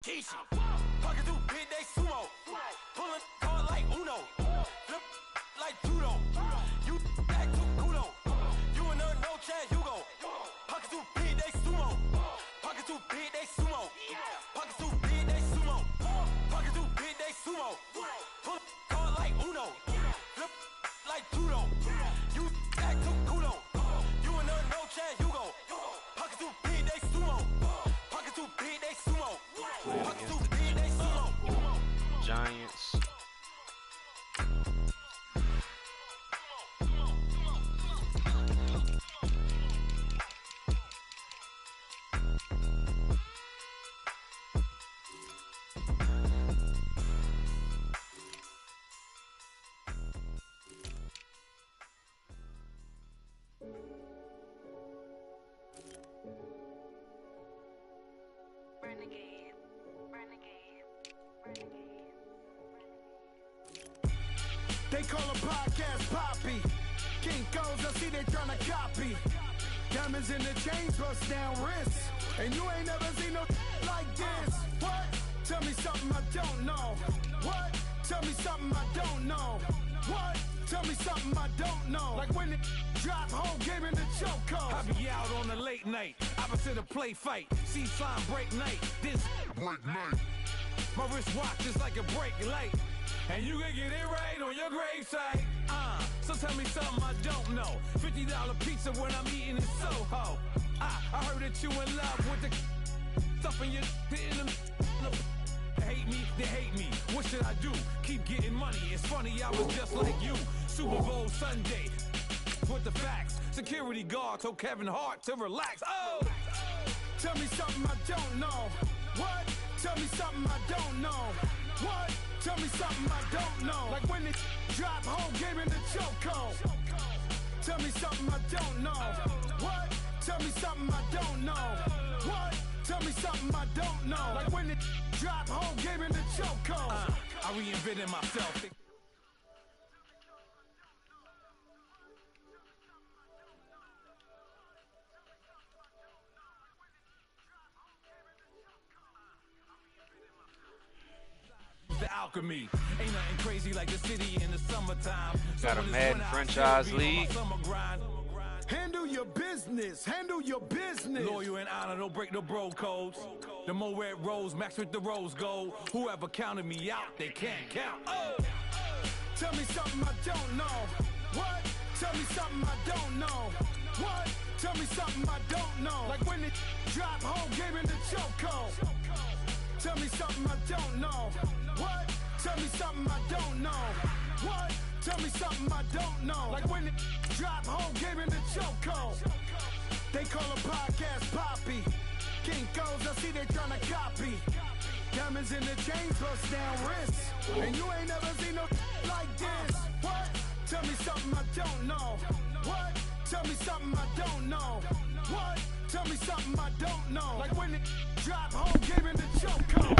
competition. Pocket too big, they sumo. Pulling card like Uno. Flip like judo. You act too kudo. You and her no chance, you go. Pocket too big, they sumo. Pocket too big, they sumo. Pocket too big, they sumo. Pocket too big, they sumo. Pull card like Uno. Flip like judo. You act too kudo. You and her no chance, you go. Pocket too big, they sumo. Pocket too big, they sumo. Pocket too big, they sumo. Giants. They call a podcast Poppy. Kinkos, I see they tryna copy. Diamonds in the chains, bust down wrists. And you ain't never seen no like this. What? Tell me something I don't know. What? Tell me something I don't know. What? Tell me something I don't know. Like when it drop, whole game in the chokehold. I be out on a late night, opposite a play fight. See slime break night, this break night. My wristwatch is like a brake light. And you can get it right on your gravesite. So tell me something I don't know. $50 pizza when I'm eating in Soho. I heard that you in love with the stuff in your in them. Hate me, they hate me. What should I do? Keep getting money. It's funny, I was just like you. Super Bowl Sunday with the facts. Security guard told Kevin Hart to relax. Oh! Tell me something I don't know. What? Tell me something I don't know. What? Tell me something I don't know. Like when it drop, whole game in the chokehold. Tell me something I don't know. What? Tell me something I don't know. What? Tell me something I don't know. Like when it drop, whole game in the chokehold. I reinvented myself. The alchemy ain't nothing crazy like the city in the summertime. Got a Madden franchise league. Handle your business. Handle your business. Loyal and honor, don't break no bro codes. The more red rose, max with the rose gold. Whoever counted me out, they can't count. Oh! Tell me something I don't know. What? Tell me something I don't know. What? Tell me something I don't know. Like when it drop, whole game in the chokehold. Tell me something I don't know. What? Tell me something I don't know. What? Tell me something I don't know. Like when it drop, whole game in the chokehold. They call a podcast Poppy. Kinkos, I see they tryna copy. Diamonds in the chains, bust down wrists. And you ain't never seen no like this. What? Tell me something I don't know. What? Tell me something I don't know. What? Tell me something I don't know. Like when it drop, whole game in the chokehold.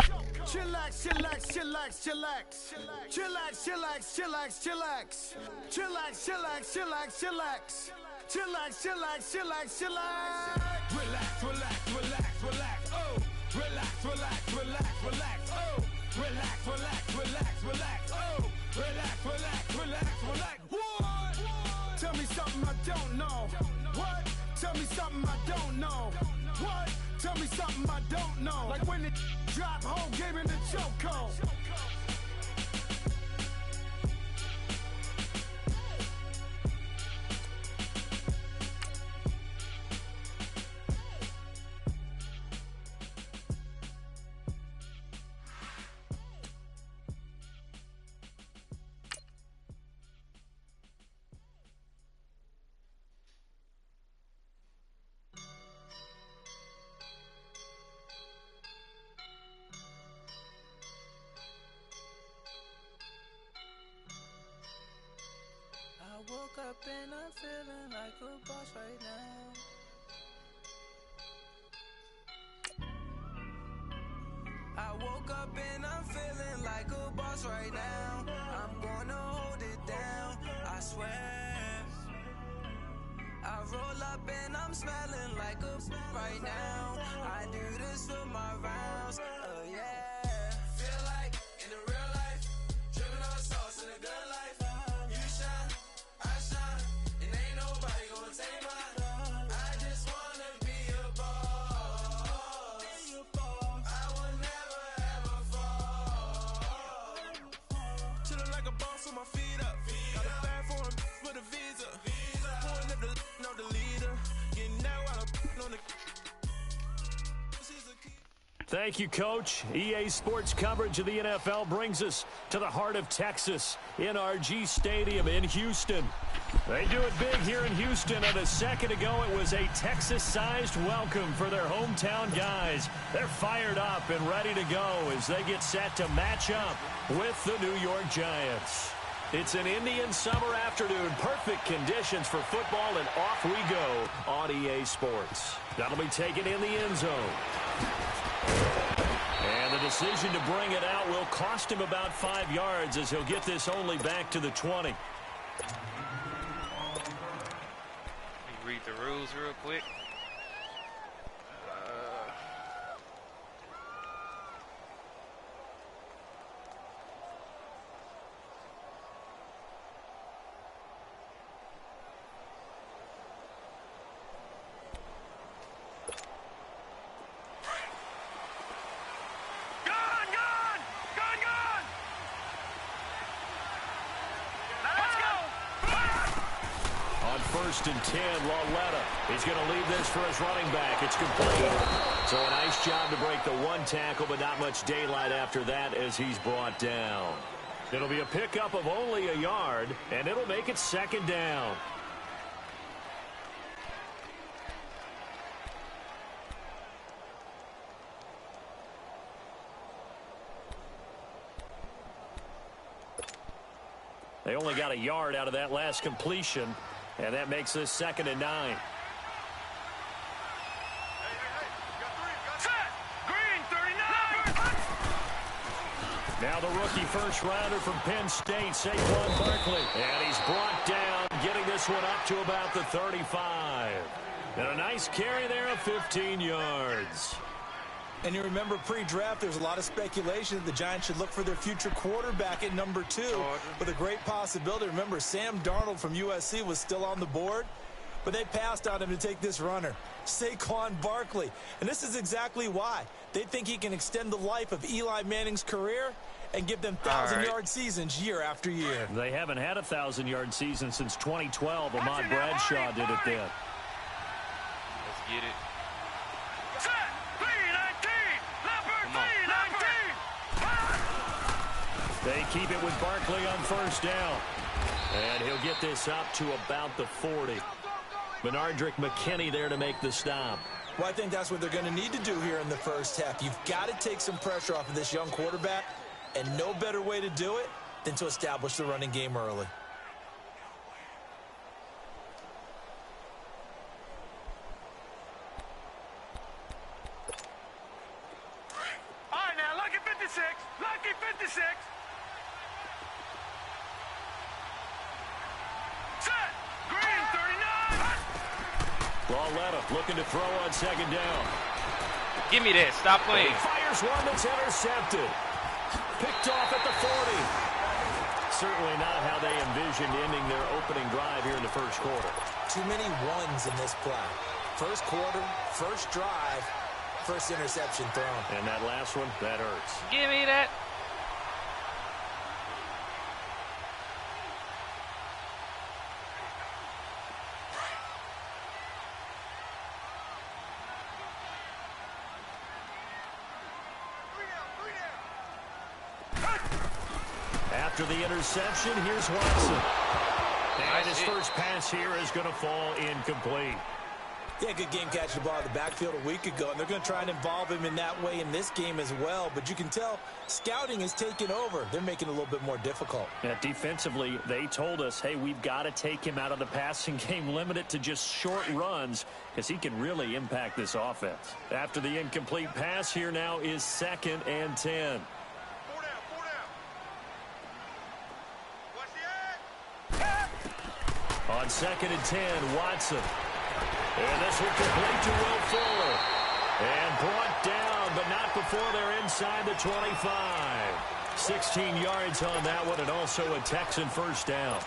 Chillax, chillax, chillax, chillax. Chillax, chillax, chillax, chillax. Chillax, chillax, chillax, chillax. Chillax, chillax, chillax, chillax. Relax, relax, relax, relax. Oh! Relax, relax, relax, relax. Oh! Relax, relax, relax, relax. Oh! Relax, relax, relax, relax. What? Tell me something I don't know. What? Tell me something I don't know. What? Tell me something I don't know. Like when it drop, whole game in the chokehold. I woke up and I'm feeling like a boss right now. I woke up and I'm feeling like a boss right now. I'm gonna hold it down, I swear. I roll up and I'm smelling like a right now. I do this for my rounds, yeah. Thank you, Coach. EA Sports coverage of the NFL brings us to the heart of Texas, NRG Stadium in Houston. They do it big here in Houston, and a second ago it was a Texas-sized welcome for their hometown guys. They're fired up and ready to go as they get set to match up with the New York Giants. It's an Indian summer afternoon, perfect conditions for football, and off we go on EA Sports. That'll be taken in the end zone. And the decision to bring it out will cost him about 5 yards as he'll get this only back to the 20. Read the rules real quick. First and 10, Lauletta. He's going to leave this for his running back. It's complete. So a nice job to break the one tackle, but not much daylight after that as he's brought down. It'll be a pickup of only a yard, and it'll make it second down. They only got a yard out of that last completion. And that makes this 2nd and 9. Now the rookie first rounder from Penn State, Saquon Barkley. And he's brought down, getting this one up to about the 35. And a nice carry there of 15 yards. And you remember pre-draft, there's a lot of speculation that the Giants should look for their future quarterback at number 2 with a great possibility. Remember, Sam Darnold from USC was still on the board, but they passed on him to take this runner, Saquon Barkley. And this is exactly why. They think he can extend the life of Eli Manning's career and give them 1,000-yard seasons year after year. They haven't had a 1,000-yard season since 2012. Ahmad Bradshaw did it then. Let's get it. They keep it with Barkley on first down. And he'll get this up to about the 40. Benardrick McKinney there to make the stop. Well, I think that's what they're going to need to do here in the first half. You've got to take some pressure off of this young quarterback, and no better way to do it than to establish the running game early. All right, now, lucky 56. Lucky 56. Set. Green 39. Lauletta looking to throw on second down. Give me that. Stop playing. He fires one that's intercepted. Picked off at the 40. Certainly not how they envisioned ending their opening drive here in the first quarter. Too many ones in this play. First quarter, first drive, first interception thrown. And that last one, that hurts. Give me that. After the interception, here's Watson. And his first pass here is going to fall incomplete. Yeah, good game catching the ball in the backfield a week ago, and they're going to try and involve him in that way in this game as well. But you can tell scouting is taking over. They're making it a little bit more difficult. Yeah, defensively, they told us, hey, we've got to take him out of the passing game, limit it to just short runs, because he can really impact this offense. After the incomplete pass, here now is 2nd and 10. On 2nd and 10, Watson. And this will complete to Will Fuller. And brought down, but not before they're inside the 25. 16 yards on that one, and also a Texan first down.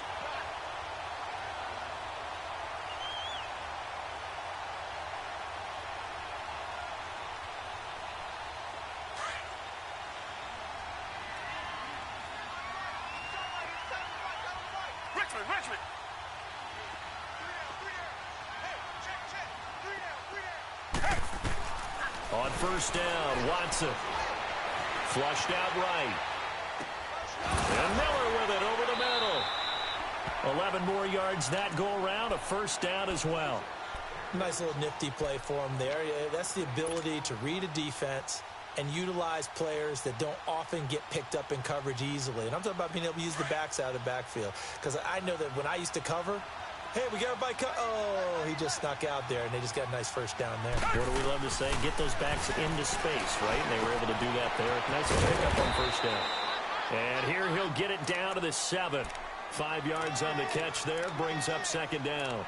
Richmond. On first down, Watson. Flushed out right. And Miller with it over the middle. 11 more yards that go around. A first down as well. Nice little nifty play for him there. That's the ability to read a defense and utilize players that don't often get picked up in coverage easily. And I'm talking about being able to use the backs out of the backfield. Because I know that when I used to cover, hey, we got everybody oh, he just snuck out there, and they just got a nice first down there. What do we love to say? Get those backs into space, right? And they were able to do that there. Nice pickup on first down. And here he'll get it down to the 7. 5 yards on the catch there. Brings up second down.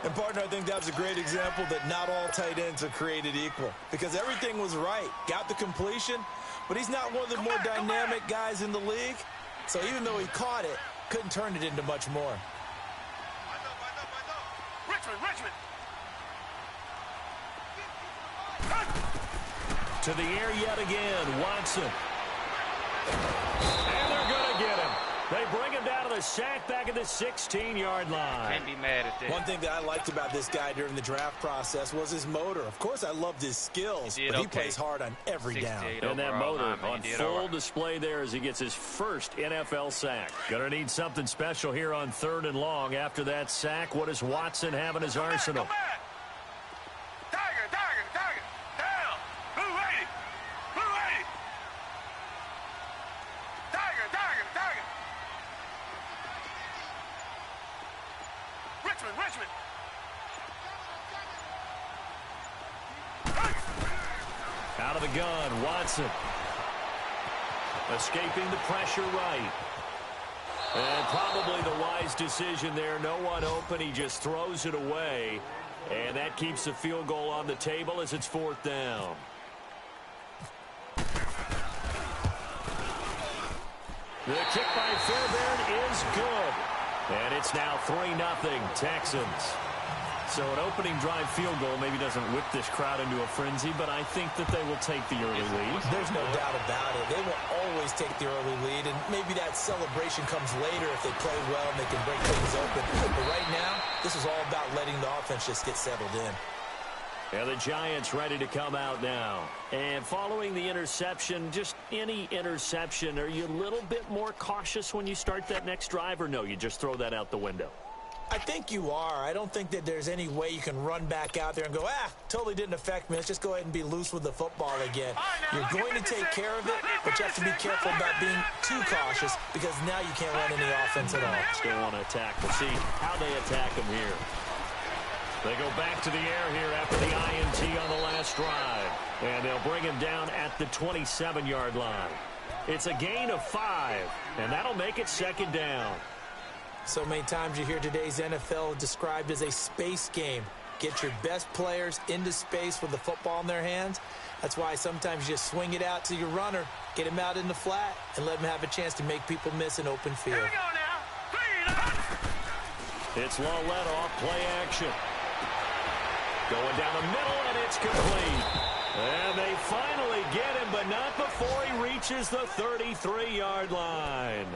And, partner, I think that was a great example that not all tight ends are created equal. Because everything was right. Got the completion, but he's not one of the more dynamic guys in the league. So even though he caught it, couldn't turn it into much more. Richmond. To the air yet again, Watson. And they're going to get him. They bring him down to the sack back at the 16-yard line. Can't be mad at that. One thing that I liked about this guy during the draft process was his motor. Of course, I loved his skills, but he plays hard on every down. And that motor on full display there as he gets his first NFL sack. Gonna need something special here on 3rd and long. After that sack, what does Watson have in his arsenal? Tiger, down. Blue 80. Tiger. Richmond. Out of the gun, Watson. Escaping the pressure right. And probably the wise decision there. No one open. He just throws it away. And that keeps the field goal on the table as it's 4th down. The kick by Fairbairn is good. And it's now 3-0 Texans. So an opening drive field goal maybe doesn't whip this crowd into a frenzy, but I think that they will take the early lead. There's no doubt about it. They will always take the early lead, and maybe that celebration comes later if they play well and they can break things open. But right now, this is all about letting the offense just get settled in. And the Giants ready to come out now. And following the interception, just any interception, are you a little bit more cautious when you start that next drive, or no, you just throw that out the window? I think you are. I don't think that there's any way you can run back out there and go, totally didn't affect me. Let's just go ahead and be loose with the football again. You're going to take care of it, but you have to be careful about being too cautious because now you can't run any offense at all. Still want to attack. We'll see how they attack them here. They go back to the air here after the INT on the last drive. And they'll bring him down at the 27-yard line. It's a gain of 5, and that'll make it 2nd down. So many times you hear today's NFL described as a space game. Get your best players into space with the football in their hands. That's why sometimes you just swing it out to your runner, get him out in the flat, and let him have a chance to make people miss an open field. Here we go now. It's Lawlett off play action. Going down the middle, and it's complete. And they finally get him, but not before he reaches the 33-yard line.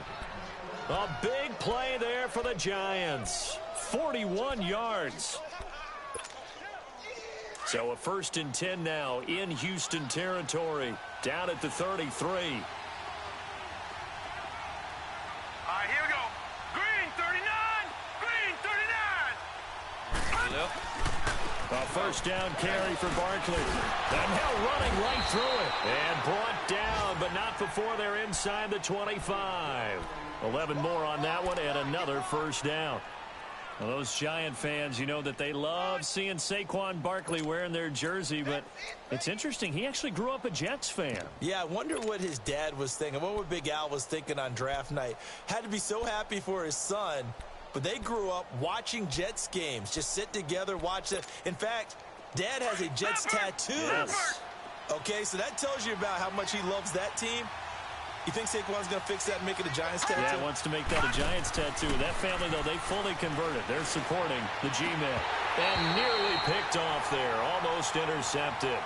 A big play there for the Giants. 41 yards. So a 1st and 10 now in Houston territory. Down at the 33. All right, here we go. Green 39. A first down carry for Barkley. And now running right through it. And brought down, but not before they're inside the 25. 11 more on that one, and another first down. Well, those Giant fans, you know that they love seeing Saquon Barkley wearing their jersey, but it's interesting. He actually grew up a Jets fan. Yeah, I wonder what his dad was thinking. What Big Al was thinking on draft night. Had to be so happy for his son, but they grew up watching Jets games. Just sit together, watch it. In fact, Dad has a Jets tattoo. Yes. Okay, so that tells you about how much he loves that team. You think Saquon's going to fix that and make it a Giants tattoo? Yeah, wants to make that a Giants tattoo. That family, though, they fully converted. They're supporting the G-Men. And nearly picked off there. Almost intercepted.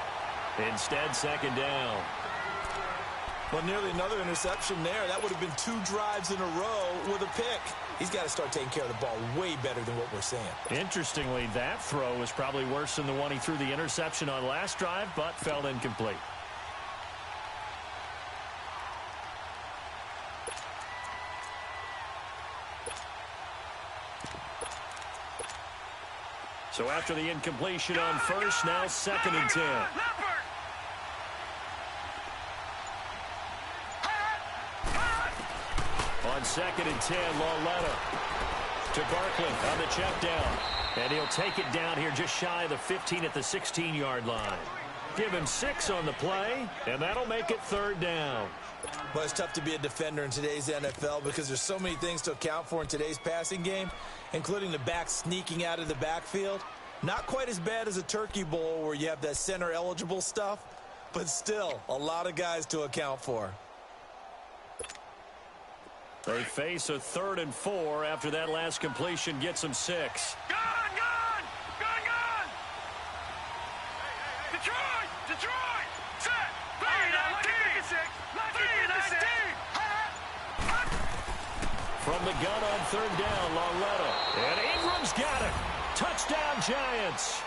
Instead, second down. Well, nearly another interception there. That would have been 2 drives in a row with a pick. He's got to start taking care of the ball way better than what we're saying. Interestingly, that throw was probably worse than the one he threw the interception on last drive, but fell incomplete. So after the incompletion on first, now 2nd and 10. On 2nd and 10, Lauletta to Barkley on the check down. And he'll take it down here just shy of the 15 at the 16-yard line. Give him 6 on the play, and that'll make it 3rd down. Well, it's tough to be a defender in today's NFL because there's so many things to account for in today's passing game, including the back sneaking out of the backfield. Not quite as bad as a turkey bowl where you have that center-eligible stuff, but still a lot of guys to account for. They face a 3rd and 4 after that last completion gets them 6. Gun! Detroit! Detroit! Set! 3-19! 3-19! From the gun on 3rd down, Lauletta. And Ingram's got it. Touchdown, Giants.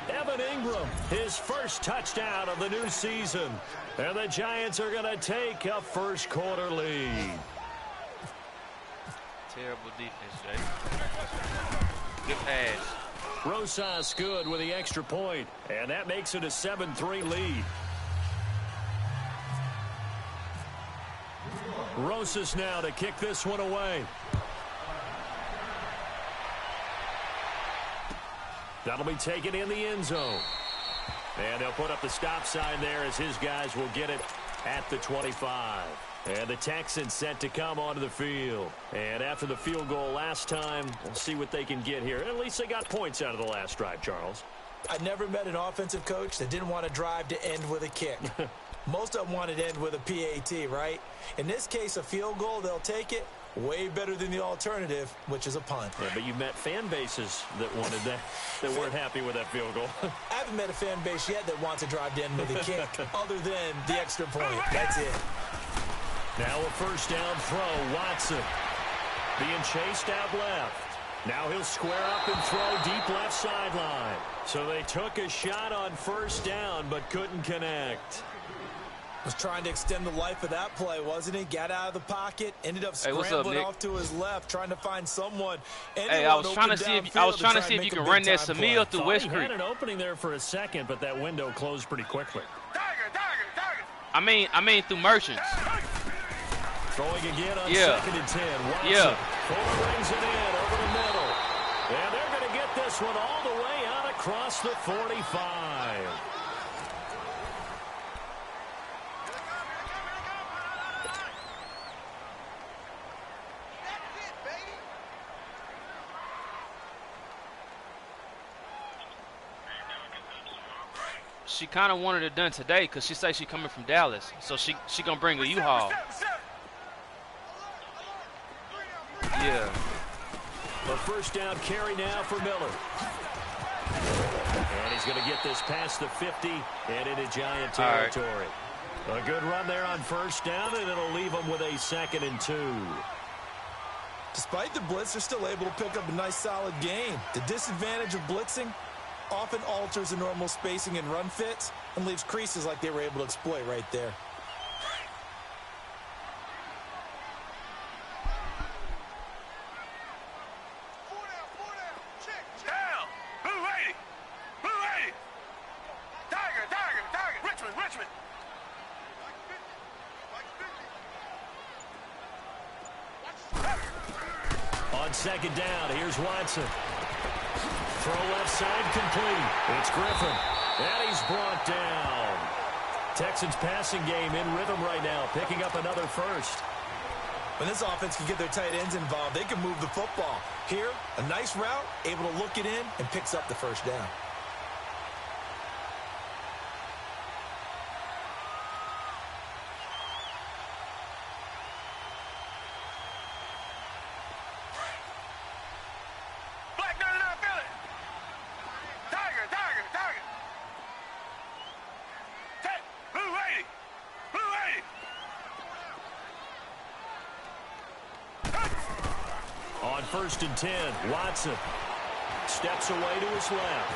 Evan Ingram, his first touchdown of the new season. And the Giants are going to take a first-quarter lead. Terrible defense, Jay. Good pass. Rosas good with the extra point, and that makes it a 7-3 lead. Rosas now to kick this one away. That'll be taken in the end zone. And they'll put up the stop sign there as his guys will get it at the 25. And the Texans set to come onto the field. And after the field goal last time, we'll see what they can get here. At least they got points out of the last drive, Charles. I never met an offensive coach that didn't want to drive to end with a kick. Most of them wanted to end with a PAT, right? In this case, a field goal, they'll take it. Way better than the alternative, which is a punt. Yeah, but you met fan bases that wanted that, that weren't happy with that field goal. I haven't met a fan base yet that wants to drive to end with a kick, other than the extra point. That's it. Now a first down throw, Watson. Being chased out left. Now he'll square up and throw deep left sideline. So they took a shot on first down, but couldn't connect. Was trying to extend the life of that play, wasn't he? Got out of the pocket, ended up scrambling off to his left, trying to find someone. Hey, I was trying to see if you can run that Samil through West Creek. He had an opening there for a second, but that window closed pretty quickly. I mean through Merchants. Throwing again on 2nd and 10. Watson. Fuller brings it in over the middle. And they're going to get this one all the way out across the 45. She kind of wanted it done today because she says she's coming from Dallas. So she going to bring a U-Haul. Yeah. The first down carry now for Miller. And he's going to get this past the 50 and into Giant territory. Right. A good run there on first down, and it'll leave them with a 2nd and 2. Despite the blitz, they're still able to pick up a nice solid gain. The disadvantage of blitzing often alters the normal spacing and run fits and leaves creases like they were able to exploit right there. On 2nd down, here's Watson. Throw left side complete. It's Griffin. And he's brought down. Texans passing game in rhythm right now, picking up another first. When this offense can get their tight ends involved, they can move the football. Here, a nice route, able to look it in, and picks up the first down. 1st and 10. Watson steps away to his left.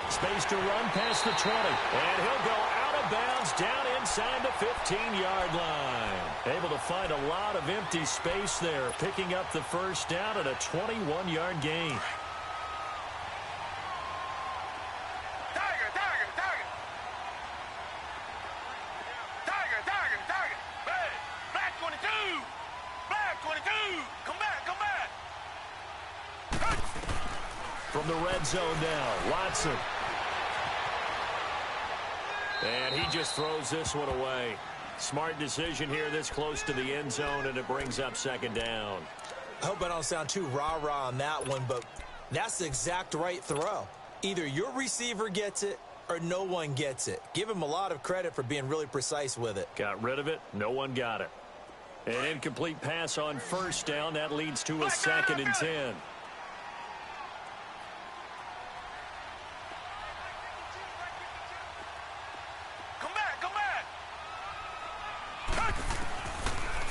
Space to run past the 20. And he'll go out of bounds down inside the 15-yard line. Able to find a lot of empty space there, picking up the first down at a 21-yard gain. From the red zone now, Watson. And he just throws this one away. Smart decision here this close to the end zone, and it brings up 2nd down. I hope I don't sound too rah-rah on that one, but that's the exact right throw. Either your receiver gets it or no one gets it. Give him a lot of credit for being really precise with it. Got rid of it. No one got it. An incomplete pass on 1st down. That leads to a 2nd and 10.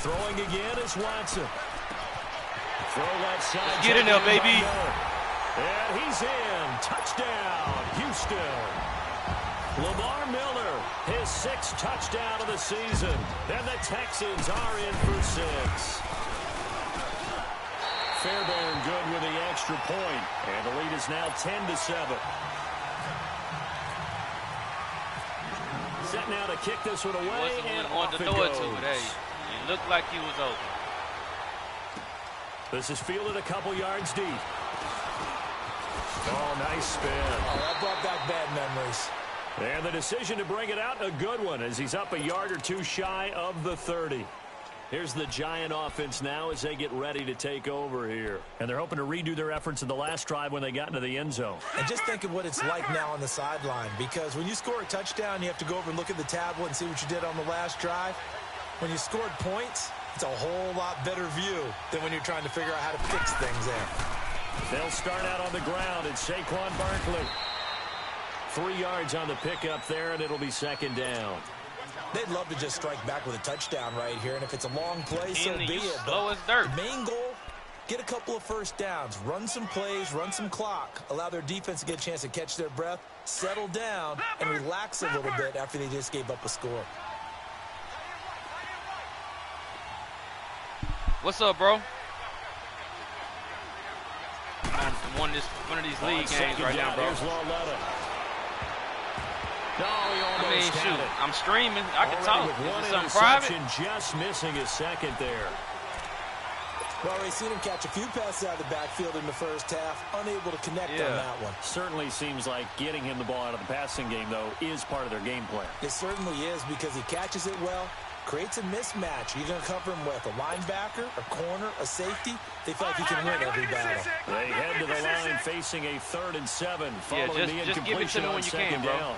Throwing again is Watson. Throw that side. Let's get in there, baby. And he's in. Touchdown, Houston. Lamar Miller, his 6th touchdown of the season. And the Texans are in for 6. Fairbairn good with the extra point. And the lead is now 10-7. Set now to kick this one away. And off it goes. It looked like he was open. This is fielded a couple yards deep. Oh, nice spin. Oh, that brought back bad memories. And the decision to bring it out, a good one, as he's up a yard or two shy of the 30. Here's the Giant offense now as they get ready to take over here. And they're hoping to redo their efforts in the last drive when they got into the end zone. And just think of what it's like now on the sideline, because when you score a touchdown, you have to go over and look at the tablet and see what you did on the last drive. When you scored points, it's a whole lot better view than when you're trying to figure out how to fix things there. They'll start out on the ground, and Saquon Barkley. 3 yards on the pickup there, and it'll be 2nd down. They'd love to just strike back with a touchdown right here, and if it's a long play, so be it. Slow as dirt. The main goal, get a couple of first downs, run some plays, run some clock, allow their defense to get a chance to catch their breath, settle down, and relax a little bit after they just gave up a score. What's up, bro? One of these league games right now, bro. I mean, shoot, I'm streaming. I can talk. Is it something private? Just missing his 2nd there. Well, we've seen him catch a few passes out of the backfield in the first half, unable to connect on that one. Certainly seems like getting him the ball out of the passing game, though, is part of their game plan. It certainly is, because he catches it well, creates a mismatch. You're going to cover him with a linebacker, a corner, a safety. They feel like he can win every battle. They head to the line facing a 3rd and 7 following the incompletion on 2nd down.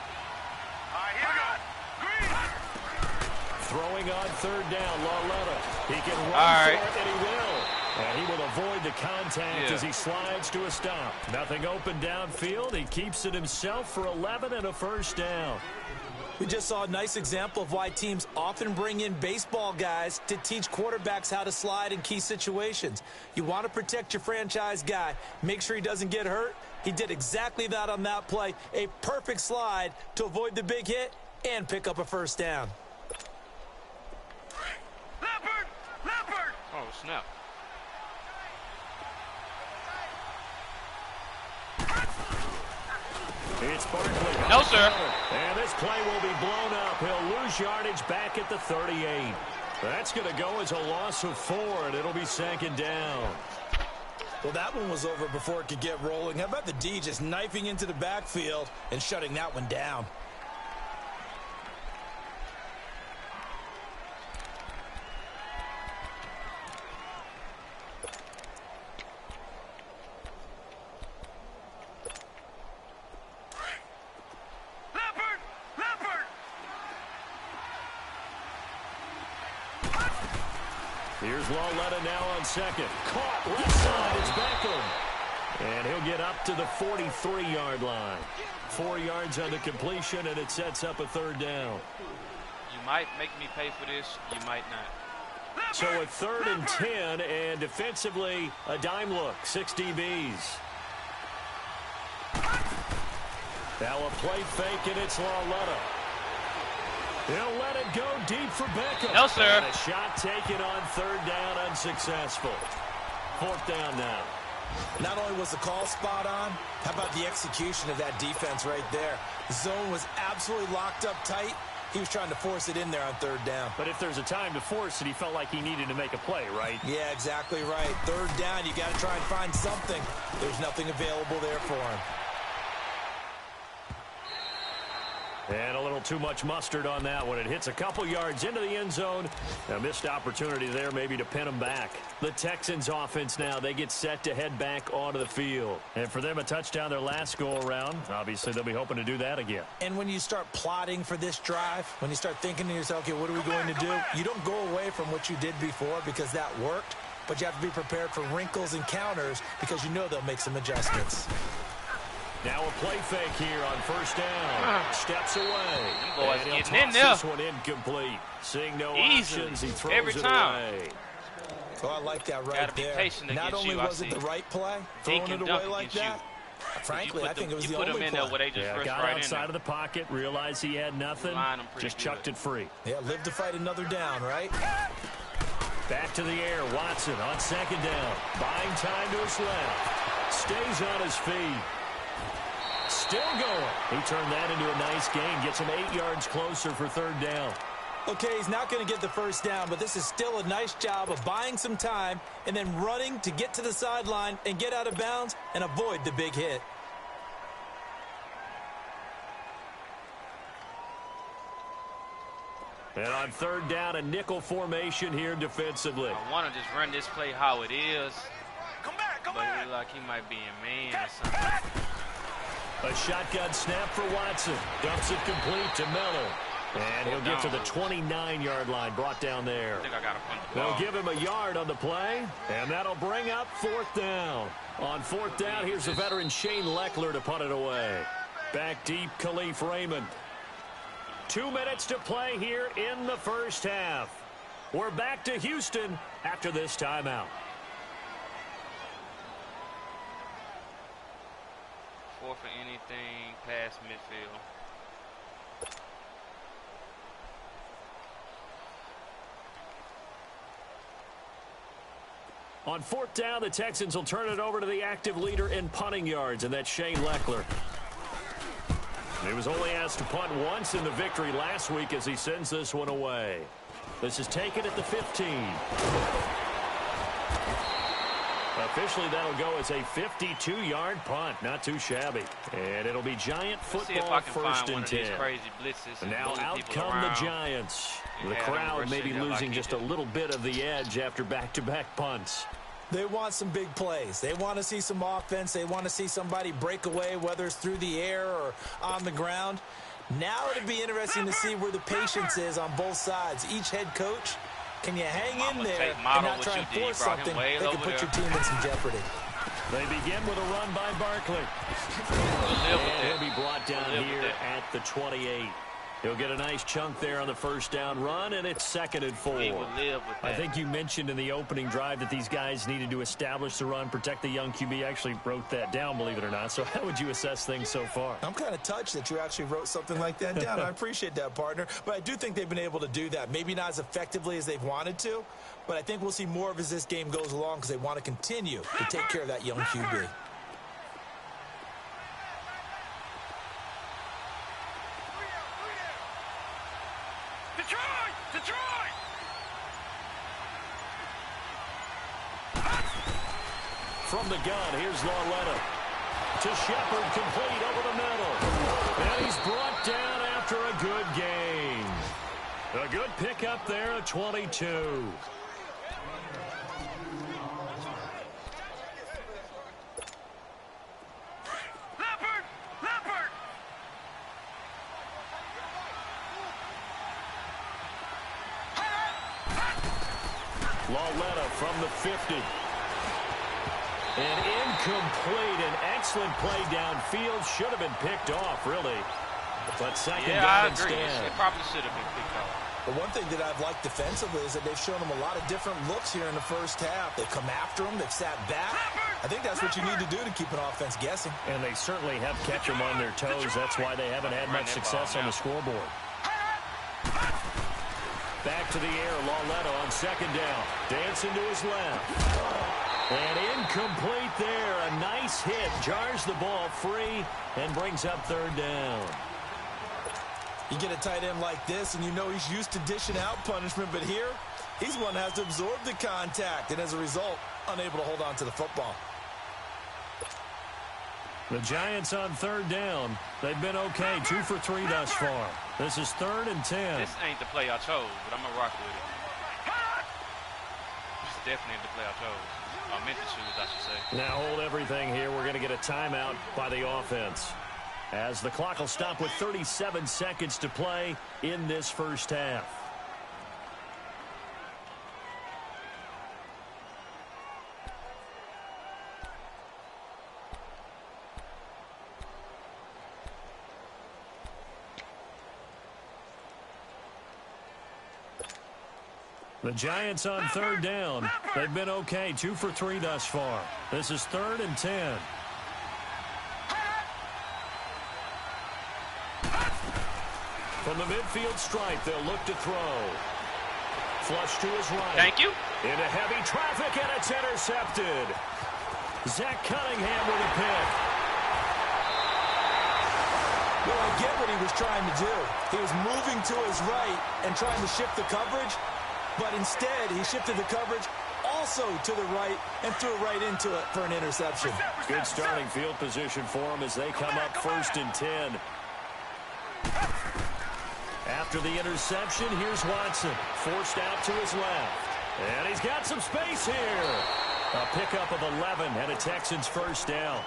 Throwing on 3rd down, Lauletta. He can run for it, and he will. And he will avoid the contact as he slides to a stop. Nothing open downfield. He keeps it himself for 11 and a 1st down. We just saw a nice example of why teams often bring in baseball guys to teach quarterbacks how to slide in key situations. You want to protect your franchise guy. Make sure he doesn't get hurt. He did exactly that on that play. A perfect slide to avoid the big hit and pick up a 1st down. Leopard! Oh, snap. It's Barkley. No, sir. And this play will be blown up. He'll lose yardage back at the 38. That's going to go as a loss of 4, and it'll be 2nd down. Well, that one was over before it could get rolling. How about the D just knifing into the backfield and shutting that one down? Here's Lauletta now on 2nd. Caught left side. It's Beckham. And he'll get up to the 43-yard line. 4 yards on the completion, and it sets up a 3rd down. You might make me pay for this. You might not. So a 3rd and 10, and defensively, a dime look, 6 DBs. Now a play fake, and it's Lauletta. He'll let it go deep for Beckham. No, sir. And a shot taken on 3rd down, unsuccessful. 4th down now. Not only was the call spot on, how about the execution of that defense right there? The zone was absolutely locked up tight. He was trying to force it in there on 3rd down. But if there's a time to force it, he felt like he needed to make a play, right? Yeah, exactly right. 3rd down, you got to try and find something. There's nothing available there for him. And a little too much mustard on that one. It hits a couple yards into the end zone. A missed opportunity there maybe to pin them back. The Texans offense now, they get set to head back onto the field. And for them, a touchdown their last go-around. Obviously, they'll be hoping to do that again. And when you start plotting for this drive, when you start thinking to yourself, okay, what are we going to do? You don't go away from what you did before because that worked. But you have to be prepared for wrinkles and counters because you know they'll make some adjustments. Now a play fake here on 1st down. Steps away. Boys and he'll getting in toss there. this one incomplete. Seeing no Easily. options, he throws Every it time. away. Oh, I like that right Gotta be there. patient Not against only you, I was it see. the right play, Dink throwing and it dunk away like against that, frankly, I think it was the you put only him in play. there where they just rushed Got right in outside there. of the pocket, realized he had nothing, Line him pretty just good. chucked it free. Yeah, live to fight another down, right? Back to the air, Watson on 2nd down. Buying time to his left. Stays on his feet. Still going. He turned that into a nice gain. Gets him 8 yards closer for 3rd down. Okay, he's not going to get the 1st down, but this is still a nice job of buying some time and then running to get to the sideline and get out of bounds and avoid the big hit. And on 3rd down, a nickel formation here defensively. I want to just run this play how it is. But it look like he might be in man or something. A shotgun snap for Watson. Dumps it complete to Miller. And he'll get to the 29-yard line, brought down there. I think I got to punt the ball. They'll give him a yard on the play, and that'll bring up 4th down. On 4th down, here's the veteran Shane Leckler to punt it away. Back deep, Khalif Raymond. 2 minutes to play here in the 1st half. We're back to Houston after this timeout. 4 for anything past midfield. On 4th down, the Texans will turn it over to the active leader in punting yards, and that's Shane Leckler. He was only asked to punt once in the victory last week as he sends this one away. This is taken at the 15. Officially, that'll go as a 52-yard punt. Not too shabby. And it'll be Giant Let's see if football I can 1st find one and of 10. these crazy blitzes. And now move out people come the around. Giants. You The had them crowd may be rushing losing like just he a did. little bit of the edge after back-to-back punts. They want some big plays. They want to see some offense. They want to see somebody break away, whether it's through the air or on the ground. Now it'll be interesting to see where the patience is on both sides. Each head coach, can you hang in there and not try and force something that could put your team in some jeopardy? They begin with a run by Barkley. And he'll be brought down here at the 28. He'll get a nice chunk there on the 1st down run, and it's 2nd and 4. We will live with that. I think you mentioned in the opening drive that these guys needed to establish the run, protect the young QB. I actually wrote that down, believe it or not. So how would you assess things so far? I'm kind of touched that you actually wrote something like that down. I appreciate that, partner. But I do think they've been able to do that. Maybe not as effectively as they've wanted to, but I think we'll see more of as this game goes along because they want to continue to take care of that young QB. From the gun, here's Lauletta. To Shepard, complete over the middle. And he's brought down after a good gain. A good pickup there at 22. Lauletta from the 50. And incomplete. An excellent play downfield. Should have been picked off, really. But second down I agree. instead. It probably should have been picked off. But one thing that I've liked defensively is that they've shown them a lot of different looks here in the first half. They've come after them. They've sat back. I think that's what you need to do to keep an offense guessing. And they certainly have kept them on their toes. That's why they haven't had much success on the scoreboard. Back to the air, Lauletta on second down. Dancing to his left. And incomplete there. A nice hit. Jars the ball free and brings up third down. You get a tight end like this, and you know he's used to dishing out punishment, but here, he's one that has to absorb the contact, and as a result, unable to hold on to the football. The Giants on third down. They've been okay, 2 for 3 thus far. This is 3rd and 10. This ain't the play I chose, but I'm going to rock with it. This is definitely the play I chose. I meant to choose, I should say. Now hold everything here. We're going to get a timeout by the offense, as the clock will stop with 37 seconds to play in this first half. The Giants on third down. They've been okay, 2 for 3 thus far. This is 3rd and 10. From the midfield stripe, they'll look to throw. Flush to his right. Thank you. Into heavy traffic, and it's intercepted. Zach Cunningham with a pick. Well, I get what he was trying to do. He was moving to his right and trying to shift the coverage, but instead he shifted the coverage also to the right and threw it right into it for an interception. Good starting field position for him as they come up 1st and 10. After the interception, here's Watson. Forced out to his left. And he's got some space here. A pickup of 11 and a Texans first down.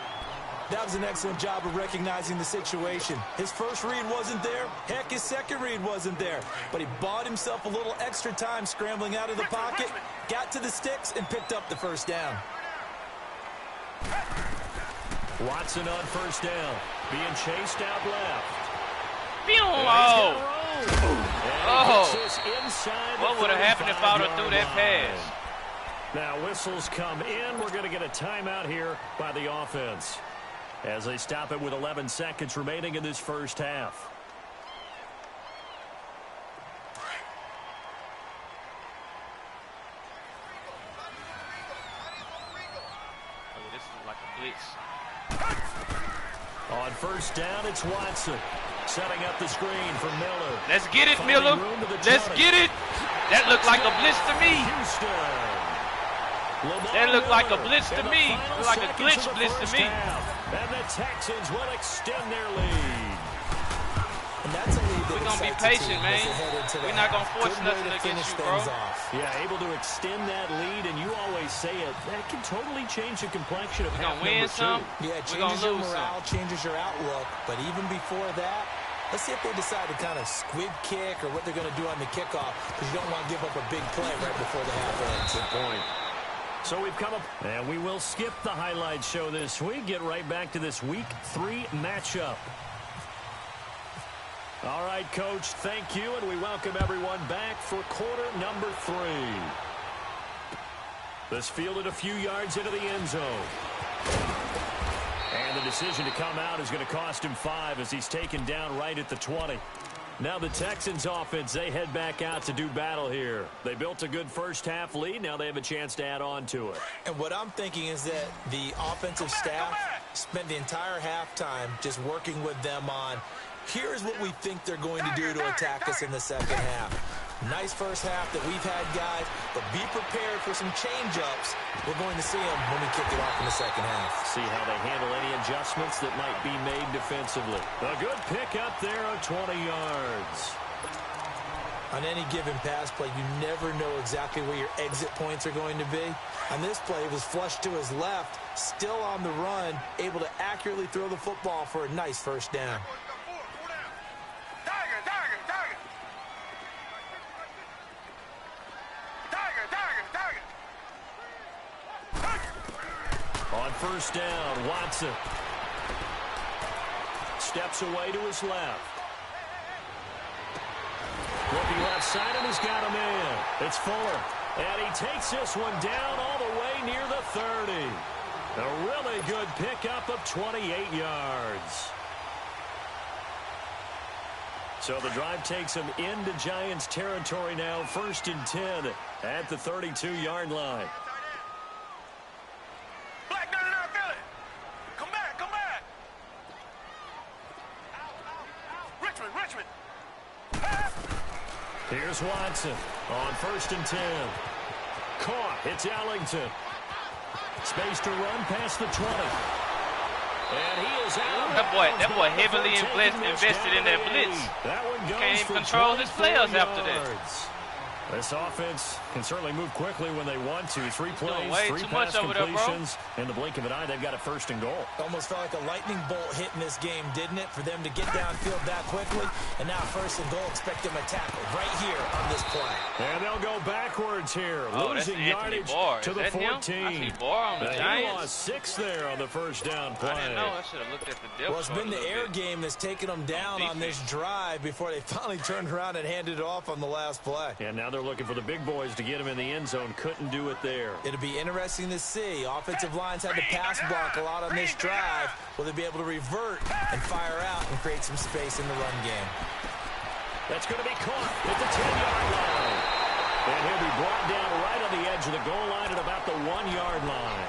That was an excellent job of recognizing the situation. His first read wasn't there. Heck, his second read wasn't there. But he bought himself a little extra time scrambling out of the pocket, got to the sticks, and picked up the first down. Watson on first down. Being chased out left. What would have happened if I would have threw that pass? Now whistles come in. We're going to get a timeout here by the offense, as they stop it with 11 seconds remaining in this first half. Oh, this is like a blitz. On first down, it's Watson. Setting up the screen for Miller. Let's get it, Miller. Let's get it. That looked like a blitz to me. That looked like a blitz to me. Looked like a glitch blitz to me. And the Texans will extend their lead. And that's a lead that we're going to be patient, man. We're not going to force nothing against you, bro. Yeah, able to extend that lead, and you always say it, that can totally change the complexion of half number 2. Yeah, it changes your morale, changes your outlook. But even before that, let's see if they decide to kind of squib kick or what they're going to do on the kickoff, because you don't want to give up a big play right before the half ends. Good point. So we've come up, and we will skip the highlight show this week. Get right back to this Week 3 matchup. All right, Coach, thank you, and we welcome everyone back for quarter number 3. This fielded a few yards into the end zone. And the decision to come out is going to cost him 5 as he's taken down right at the 20. Now the Texans offense, they head back out to do battle here. They built a good first half lead. Now they have a chance to add on to it. And what I'm thinking is that the offensive staff spent the entire halftime just working with them on, here's what we think they're going to do to attack us in the second half. Nice first half that we've had, guys, but be prepared for some change-ups. We're going to see them when we kick it off in the second half. See how they handle any adjustments that might be made defensively. A good pick up there of 20 yards. On any given pass play, you never know exactly where your exit points are going to be. On this play, it was flushed to his left, still on the run, able to accurately throw the football for a nice first down. On first down, Watson steps away to his left. Looking left side and he's got a man. It's Fuller. And he takes this one down all the way near the 30. A really good pickup of 28 yards. So the drive takes him into Giants territory now. 1st and 10 at the 32-yard line. Black, no, Philly. Come back. Richmond. Here's Watson on 1st and 10. Caught. It's Ellington. Space to run past the 20. And he is out. That boy heavily invested in that blitz. That one goes Can't even for control his players 24 after that. yards. This offense can certainly move quickly when they want to. 3 plays, way 3 too pass much over there, bro. completions. In the blink of an eye, they've got a 1st and goal. Almost felt like a lightning bolt hit in this game, didn't it? For them to get downfield that quickly. And now 1st and goal, expect them to tackle right here on this play. And they'll go backwards here. Losing yardage to the 14. I see Barr on the Giants. He lost 6 there on the 1st down play. I didn't know. I should have looked at the depth. Well, it's been the air game that's taken them down on this drive before they finally turned around and handed it off on the last play. And now they're looking for the big boys to get him in the end zone. Couldn't do it there. It'll be interesting to see. Offensive lines had to pass block a lot on this drive. Will they be able to revert and fire out and create some space in the run game? That's going to be caught at the 10-yard line. And he'll be brought down right on the edge of the goal line at about the 1-yard line.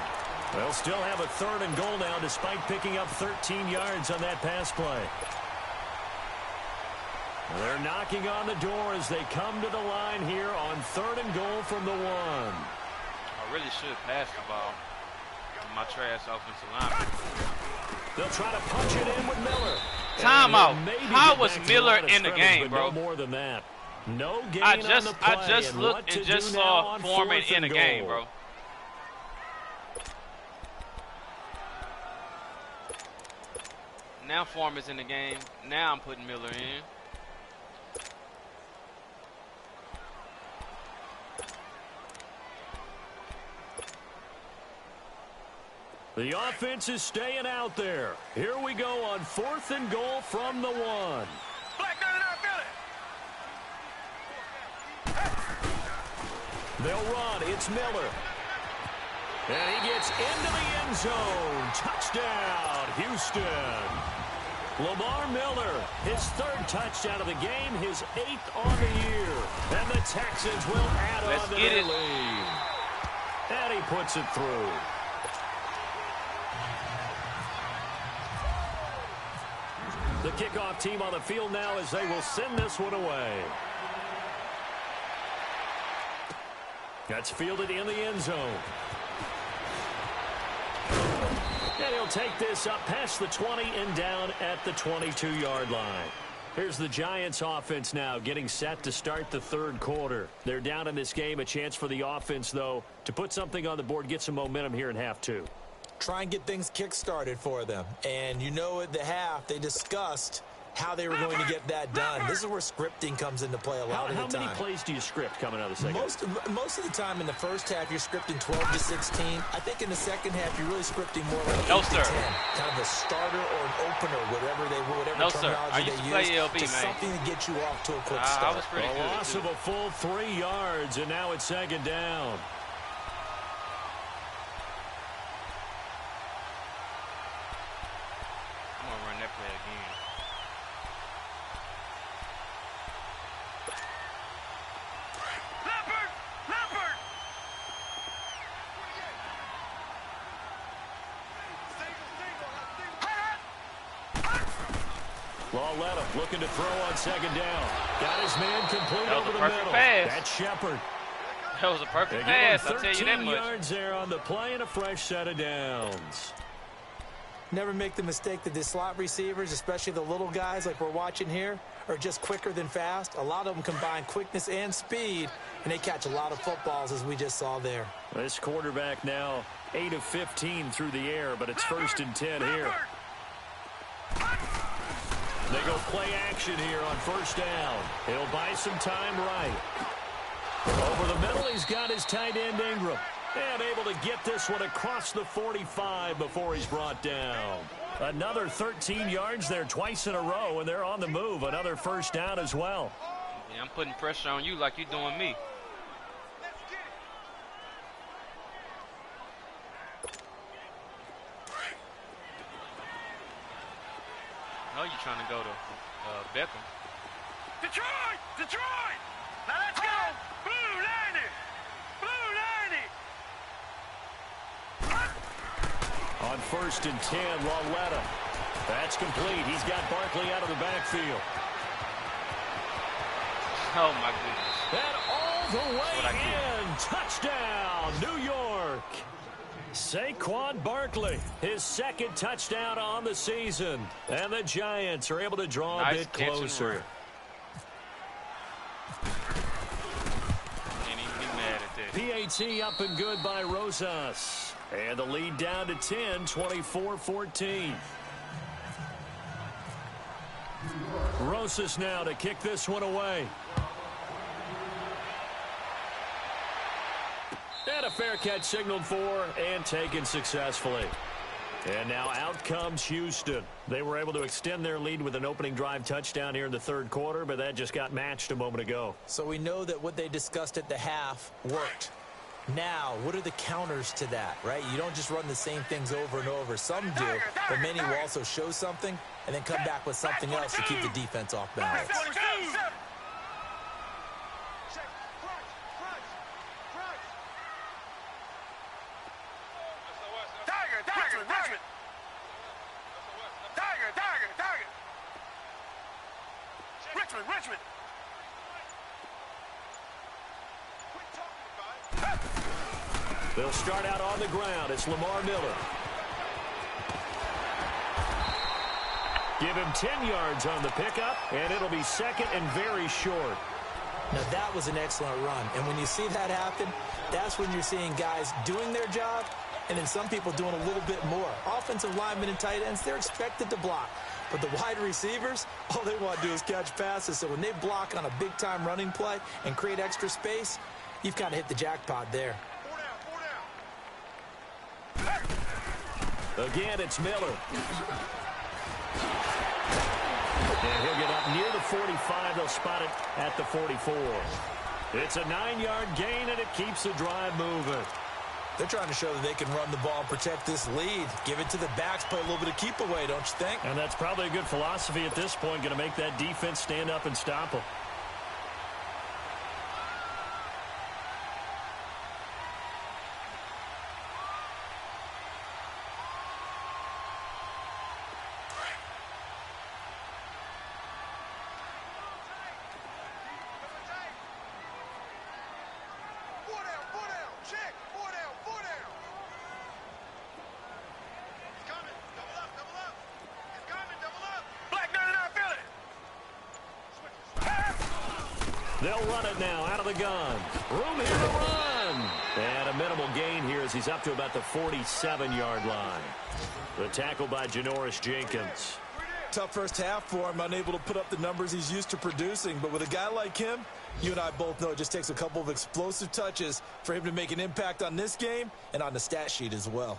They'll still have a 3rd and goal now despite picking up 13 yards on that pass play. They're knocking on the door as they come to the line here on 3rd and goal from the 1. I really should pass the ball. My trash offensive line. They'll try to punch it in with Miller. Timeout. How was Miller in the game, bro? No more than that. No gain I on just the play. looked and just saw Foreman in the game, bro. Now Foreman's in the game. Now I'm putting Miller in. The offense is staying out there. Here we go on 4th and goal from the 1. Black, no, Philly. They'll run. It's Miller. And he gets into the end zone. Touchdown, Houston. Lamar Miller, his 3rd touchdown of the game, his 8th on the year. And the Texans will add on to their lead. And he puts it through. The kickoff team on the field now as they will send this one away. That's fielded in the end zone. And he'll take this up past the 20 and down at the 22-yard line. Here's the Giants offense now getting set to start the 3rd quarter. They're down in this game. A chance for the offense, though, to put something on the board, get some momentum here in half 2. Try and get things kick-started for them. And you know at the half, they discussed how they were going to get that done. This is where scripting comes into play a lot of the time. How many plays do you script coming out of the second? Most of the time in the first half, you're scripting 12 to 16. I think in the second half, you're really scripting more like 8 to 10. Kind of a starter or an opener, whatever terminology they use. Just something to get you off to a quick start. I was pretty good. A loss of a full 3 yards, and now it's 2nd down. I'm going to run that play again. Lauletta looking to throw on 2nd down. Got his man complete over the middle. Pass. That's Shepard. That was a perfect pass, I'll tell you that much. 13 yards there on the play and a fresh set of downs. Never make the mistake that the slot receivers, especially the little guys like we're watching here, are just quicker than fast. A lot of them combine quickness and speed, and they catch a lot of footballs, as we just saw there. This quarterback now 8 of 15 through the air, but it's 1st and 10 here. They go play action here on 1st down. He'll buy some time right. Over the middle, he's got his tight end Ingram. And able to get this one across the 45 before he's brought down. Another 13 yards there twice in a row, and they're on the move. Another 1st down as well. Yeah, I'm putting pressure on you like you're doing me. I know you're trying to go to Beckham. Detroit! Detroit! Now let's go! Blue 90! Blue 90! On 1st and 10, Lauletta. That's complete. He's got Barkley out of the backfield. Oh, my goodness. And all the way in. Touchdown, New York. Saquon Barkley, his second touchdown on the season. And the Giants are able to draw a bit closer. Can't even be mad at that. PAT up and good by Rosas. And the lead down to 10, 24-14. Rosas now to kick this one away. And a fair catch signaled for and taken successfully. And now out comes Houston. They were able to extend their lead with an opening drive touchdown here in the third quarter, but that just got matched a moment ago. So we know that what they discussed at the half worked. Now, what are the counters to that, right? You don't just run the same things over and over. Some do, but many will also show something and then come back with something else to keep the defense off balance. Richmond! They'll start out on the ground. It's Lamar Miller. Give him 10 yards on the pickup, and it'll be second and very short. Now, that was an excellent run. And when you see that happen, that's when you're seeing guys doing their job and then some people doing a little bit more. Offensive linemen and tight ends, they're expected to block. But the wide receivers, all they want to do is catch passes. So when they block on a big-time running play and create extra space, you've kind of hit the jackpot there. Again, it's Miller. And he'll get up near the 45. They'll spot it at the 44. It's a 9-yard gain, and it keeps the drive moving. They're trying to show that they can run the ball and protect this lead. Give it to the backs, play a little bit of keep away, don't you think? And that's probably a good philosophy at this point, going to make that defense stand up and stop them. They'll run it now out of the gun. Room here to run. And a minimal gain here as he's up to about the 47-yard line. The tackle by Janoris Jenkins. Tough first half for him, unable to put up the numbers he's used to producing. But with a guy like him, you and I both know it just takes a couple of explosive touches for him to make an impact on this game and on the stat sheet as well.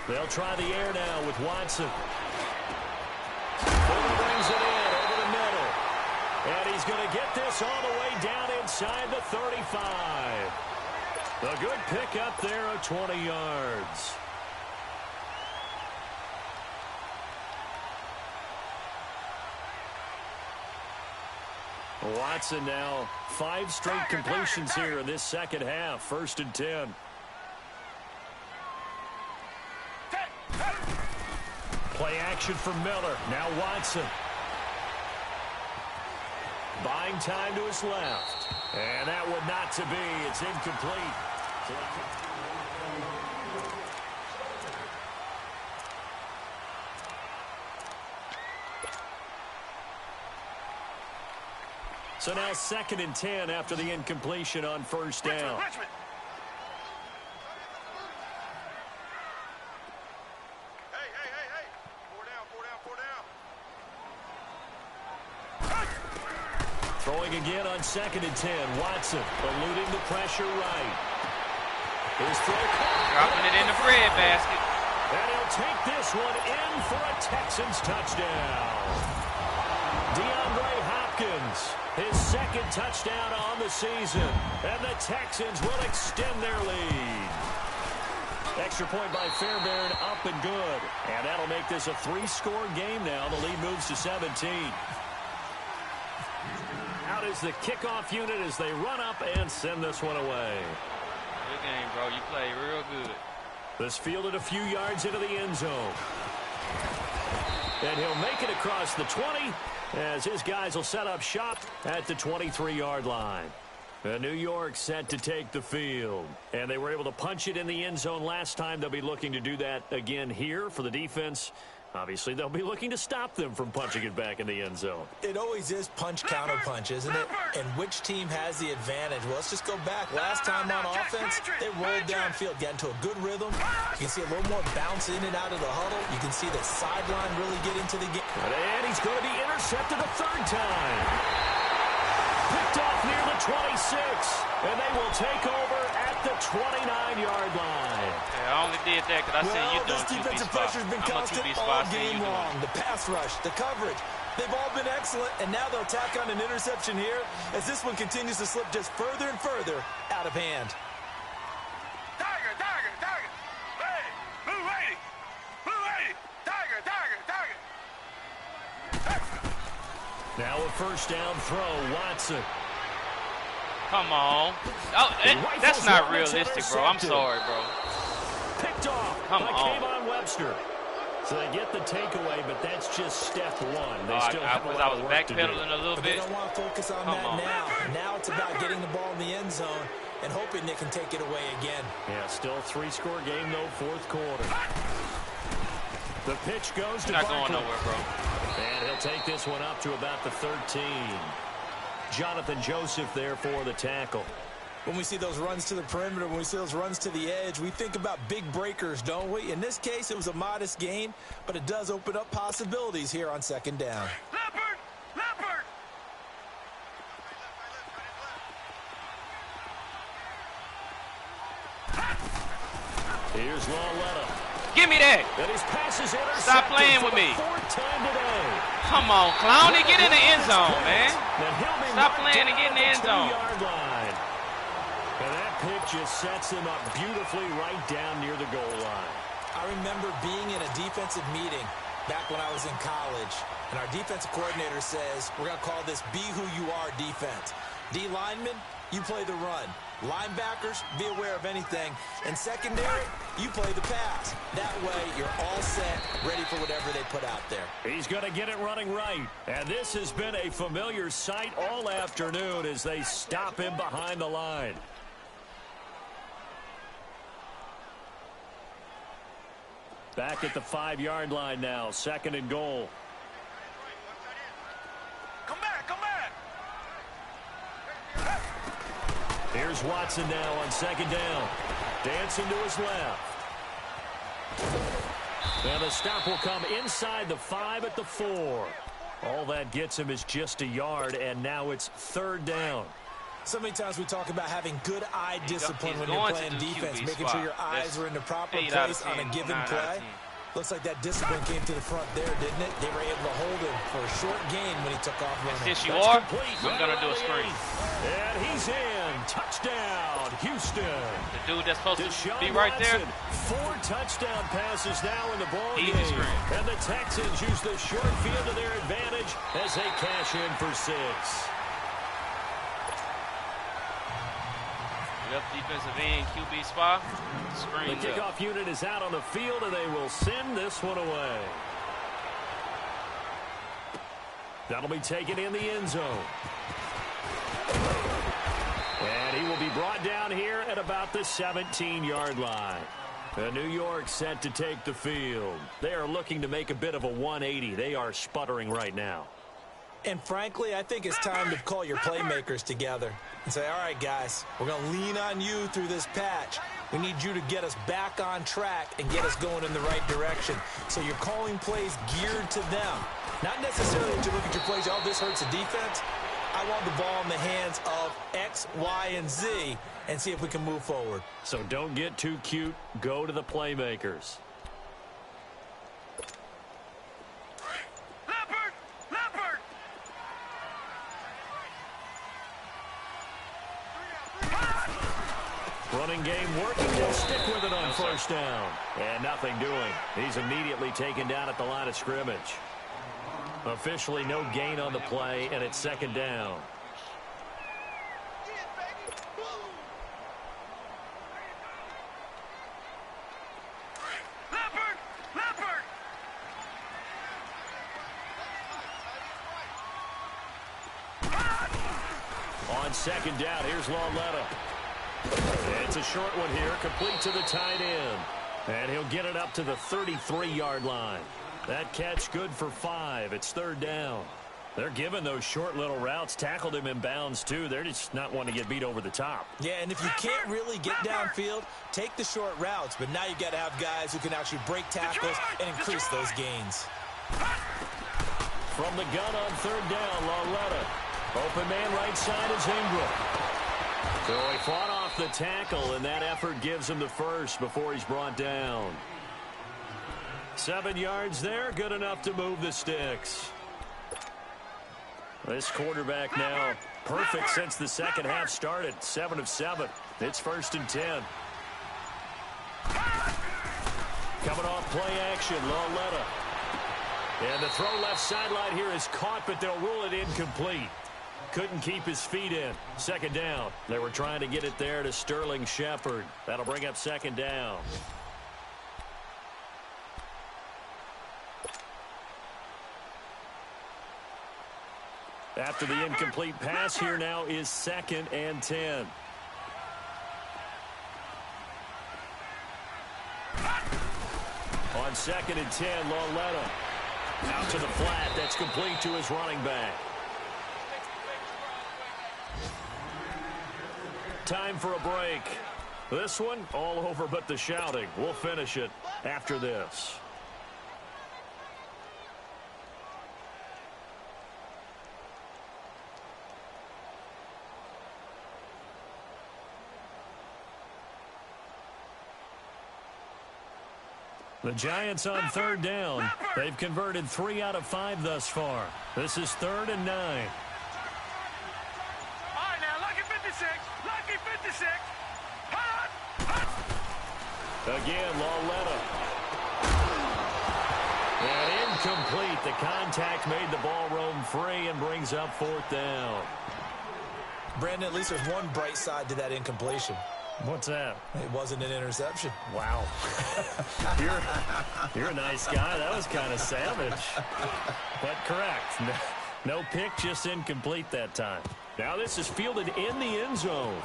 They'll try the air now with Watson. Fuller brings it in over the middle. And he's going to get this all the way down inside the 35. A good pickup there of 20 yards. Watson now 5 straight completions here in this second half. 1st and 10. Play action for Miller. Now Watson. Buying time to his left. And that one not to be. It's incomplete. So now 2nd and 10 after the incompletion on 1st down. Richmond. Throwing again on 2nd and 10. Watson eluding the pressure right. His throw caught. Dropping it in the bread basket. And he'll take this one in for a Texans touchdown. DeAndre Hopkins, his second touchdown on the season. And the Texans will extend their lead. Extra point by Fairbairn, up and good. And that'll make this a 3-score game now. The lead moves to 17. Out is the kickoff unit as they run up and send this one away. Good game, bro. You play real good. This fielded a few yards into the end zone. And he'll make it across the 20 as his guys will set up shop at the 23-yard line. New York set to take the field. And they were able to punch it in the end zone last time. They'll be looking to do that again here for the defense. Obviously, they'll be looking to stop them from punching it back in the end zone. It always is punch-counter-punch, isn't it? And which team has the advantage? Well, let's just go back. Last time on offense, they rolled downfield, got into a good rhythm. You can see a little more bounce in and out of the huddle. You can see the sideline really get into the game. And he's going to be intercepted a third time. Picked off near the 26, and they will take over at the 29-yard line. Yeah, I only did that because I seen you This doing defensive QB pressure's been constant all game long. The pass rush, the coverage, they've all been excellent, and now they'll tack on an interception here as this one continues to slip just further and further out of hand. Tiger, Tiger, Tiger. Hey, Blue 80. Blue 80. Tiger, Tiger, Tiger. Now a first down throw, Watson. Come on. Oh, that's not realistic, bro. I'm sorry, bro. Picked off Come by on. Kayvon Webster. So they get the takeaway, but that's just step one. They still have a lot of I was work to do. backpedaling a little But bit. they don't want to focus on Come that on. now. Now it's about getting the ball in the end zone and hoping they can take it away again. Yeah, still a 3-score game, though, fourth quarter. The pitch goes to Not Barkley. going nowhere, bro. And he'll take this one up to about the 13. Jonathan Joseph there for the tackle. When we see those runs to the perimeter, when we see those runs to the edge, we think about big breakers, don't we? In this case, it was a modest gain, but it does open up possibilities here on second down. Leopard! Leopard! Here's Lawletta. Give me that. And his pass is intercepted. Stop playing with for the me. fourth time today. Come on, Clowney. Get in the end zone, man. Then he'll be Stop marked playing and down get in the at end zone. 2-yard line. And that pick just sets him up beautifully right down near the goal line. I remember being in a defensive meeting back when I was in college, and our defensive coordinator says, we're going to call this be who you are defense. D linemen, you play the run. Linebackers, be aware of anything. And secondary, you play the pass. That way, you're all set, ready for whatever they put out there. He's going to get it running right. And this has been a familiar sight all afternoon as they stop him behind the line. Back at the 5-yard line now, second and goal. Come back, come back! Here's Watson now on second down. Dancing to his left. And the stop will come inside the 5 at the 4. All that gets him is just a yard, and now it's third down. So many times we talk about having good eye discipline when you're going playing to do defense, QB making spot. sure your eyes That's are in the proper 8 out of place on a 10, given 9 out of play. 10. Looks like that discipline came to the front there, didn't it? They were able to hold him for a short gain when he took off running. Since you That's are, complete. I'm going to do a screen. And he's in. Touchdown, Houston. The dude that's supposed to Deshaun be right there. Watson, 4 touchdown passes now in the ball Easy game. screen. And the Texans use the short field to their advantage as they cash in for 6. Left defensive end, QB spot. Screen The kickoff unit is out on the field, and they will send this one away. That'll be taken in the end zone. And he will be brought down here at about the 17-yard line. New York set to take the field. They are looking to make a bit of a 180. They are sputtering right now. And frankly, I think it's time to call your playmakers together and say, all right, guys, we're going to lean on you through this patch. We need you to get us back on track and get us going in the right direction. So you're calling plays geared to them. Not necessarily that you look at your plays, oh, this hurts the defense. I want the ball in the hands of X, Y, and Z and see if we can move forward. So don't get too cute. Go to the playmakers. Running game working. They'll stick with it on first down. And nothing doing. He's immediately taken down at the line of scrimmage. Officially no gain on the play, and it's second down. On second down, here's Lauletta. It's a short one here, complete to the tight end. And he'll get it up to the 33-yard line. That catch good for 5. It's third down. They're giving those short little routes. Tackled him in bounds, too. They're just not wanting to get beat over the top. Yeah, and if you can't really get downfield, take the short routes. But now you got to have guys who can actually break tackles and increase those gains. From the gun on third down, Lauletta. Open man right side is Ingram. So he fought off the tackle, and that effort gives him the first before he's brought down. 7 yards there, good enough to move the sticks. This quarterback now perfect since the second half started. 7 of 7. It's first and 10. Coming off play action, Lauletta. And the throw left sideline here is caught, but they'll rule it incomplete. Couldn't keep his feet in. Second down. They were trying to get it there to Sterling Shepard. That'll bring up second down. After the incomplete pass, here now is second and 10. On second and 10, Lauletta. Out to the flat. That's complete to his running back. Time for a break. This one, all over but the shouting. We'll finish it after this. The Giants on third down. They've converted 3 out of 5 thus far. This is 3rd and 9. All right, now, lucky 56. Lucky 56. Hot, hot. Again, Lauletta. And incomplete. The contact made the ball roam free and brings up 4th down. Brandon, at least there's one bright side to that incompletion. What's that? It wasn't an interception. Wow. You're a nice guy. That was kind of savage. But correct. No pick, just incomplete that time. Now this is fielded in the end zone.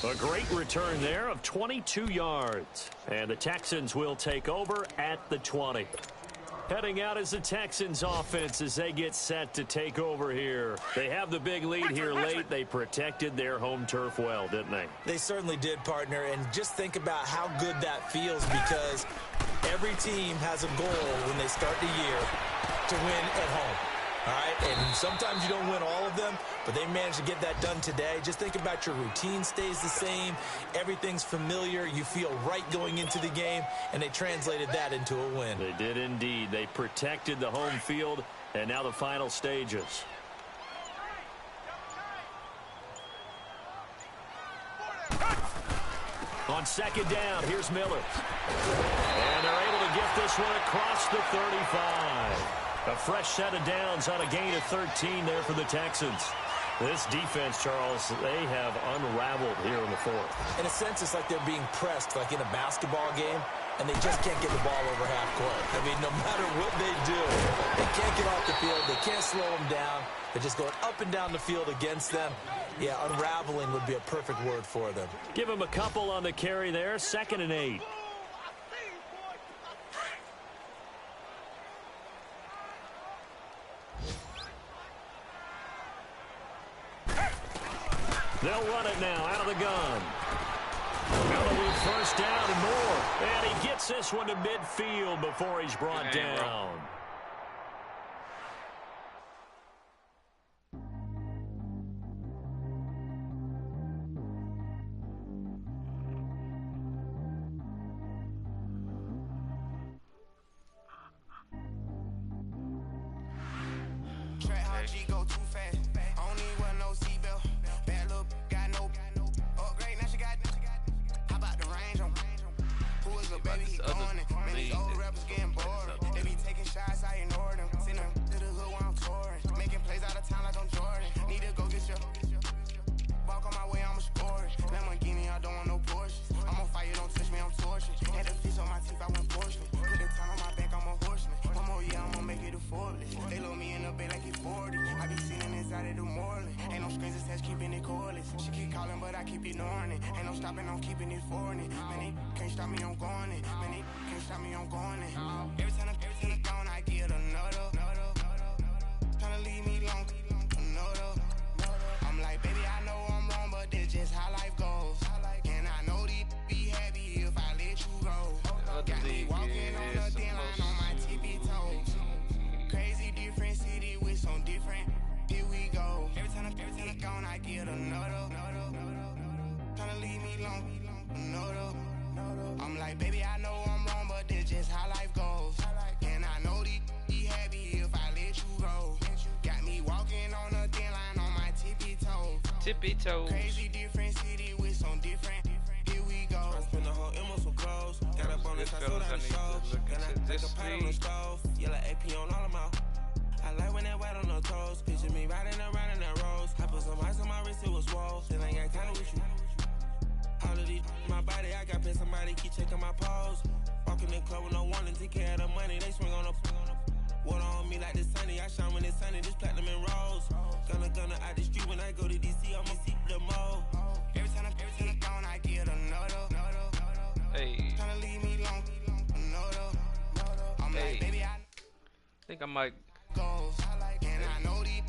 A great return there of 22 yards. And the Texans will take over at the 20. Heading out is the Texans offense as they get set to take over here. They have the big lead here late. They protected their home turf well, didn't they? They certainly did, partner. And just think about how good that feels, because every team has a goal when they start the year to win at home. All right, and sometimes you don't win all of them, but they managed to get that done today. Just think about your routine stays the same. Everything's familiar. You feel right going into the game, and they translated that into a win. They did indeed. They protected the home field, and now the final stages. On second down, here's Miller. And they're able to get this one across the 35. A fresh set of downs on a gain of 13 there for the Texans. This defense, Charles, they have unraveled here in the 4th. In a sense, it's like they're being pressed like in a basketball game, and they just can't get the ball over half court. I mean, no matter what they do, they can't get off the field. They can't slow them down. They're just going up and down the field against them. Yeah, unraveling would be a perfect word for them. Give them a couple on the carry there. 2nd and 8. They'll run it now out of the gun. Miller first down and more. And he gets this one to midfield before he's brought down. ignoring it. Ain't no stopping, I'm keeping it foreign it. Man, they can't stop me, I'm going it. Man, they can't stop me, I'm going it. Every time I'm gone, I get another. Tryna leave me long, another. I'm like, baby, I know I'm wrong, but that's just how life goes. And I know these be happy if I let you go. Got me walking on the thin line on my tippy toes. Crazy different city with some different. Here we go. Every time I'm gone, I get another. Tryna leave me long, another. I'm like, baby, I know I'm wrong, but that's just how life goes. And I know these be happy if I let you go. Got me walking on the thin line on my tippy toes. Tippy toes. Crazy different city with some different. Here we go. I spend the whole M on some clothes. Got up on this, I sold out the show. And I take a pot on the stove. Yellow AP on all of my. I like when that wet on the toes. Picture me riding around in that rose. I put some ice on my wrist, it was swole. Still ain't got time with you. All of these, my body, I got paid somebody keep checking my pose. Walking in the club with no warning, take care of the money. They swing on the water on me like the sunny. I shine when it's sunny, this platinum and rose. Gonna out the street when I go to DC, I'ma see the mo. Every time I'm gone, I get another. Hey. Tryna leave me long, another. I'm like, baby, I think I might. goes. And I know these